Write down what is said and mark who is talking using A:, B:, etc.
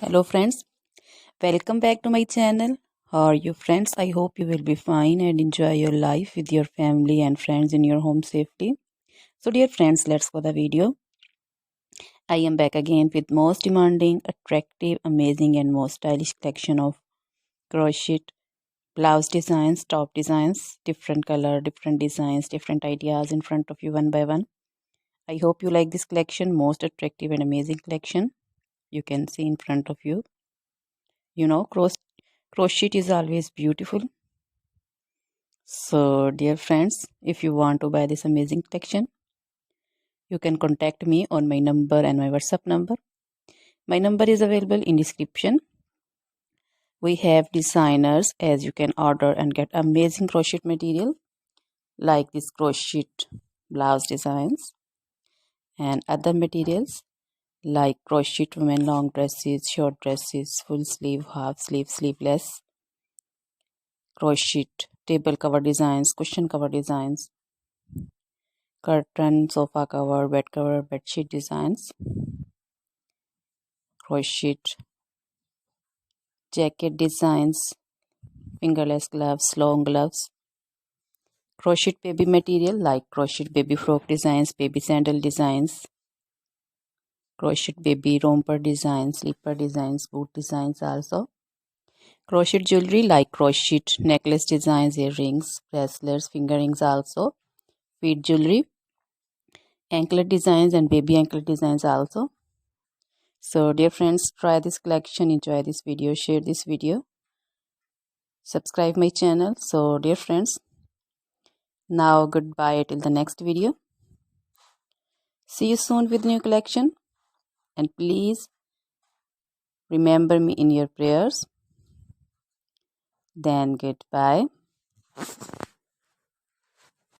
A: Hello friends, welcome back to my channel. How are you friends? I hope you will be fine and enjoy your life with your family and friends in your home safely. So dear friends, let's go the video. I am back again with most demanding, attractive, amazing and most stylish collection of crochet blouse designs, top designs, different color, different designs, different ideas in front of you one by one. I hope you like this collection, most attractive and amazing collection you can see in front of you. You know, crochet is always beautiful. So dear friends, if you want to buy this amazing collection, you can contact me on my number and my WhatsApp number. My number is available in description. We have designers as you can order and get amazing crochet material like this crochet blouse designs and other materials like crochet women long dresses, short dresses, full sleeve, half sleeve, sleeveless, crochet table cover designs, cushion cover designs, curtain, sofa cover, bed sheet designs, crochet jacket designs, fingerless gloves, long gloves, crochet baby material like crochet baby frock designs, baby sandal designs, crochet baby romper designs, slipper designs, boot designs also, crochet jewelry like crochet necklace designs, earrings, bracelets, finger rings also, feet jewelry, anklet designs and baby anklet designs also. So dear friends, try this collection, enjoy this video, share this video, subscribe my channel. So dear friends, now goodbye till the next video. See you soon with new collection, and please remember me in your prayers. Then goodbye.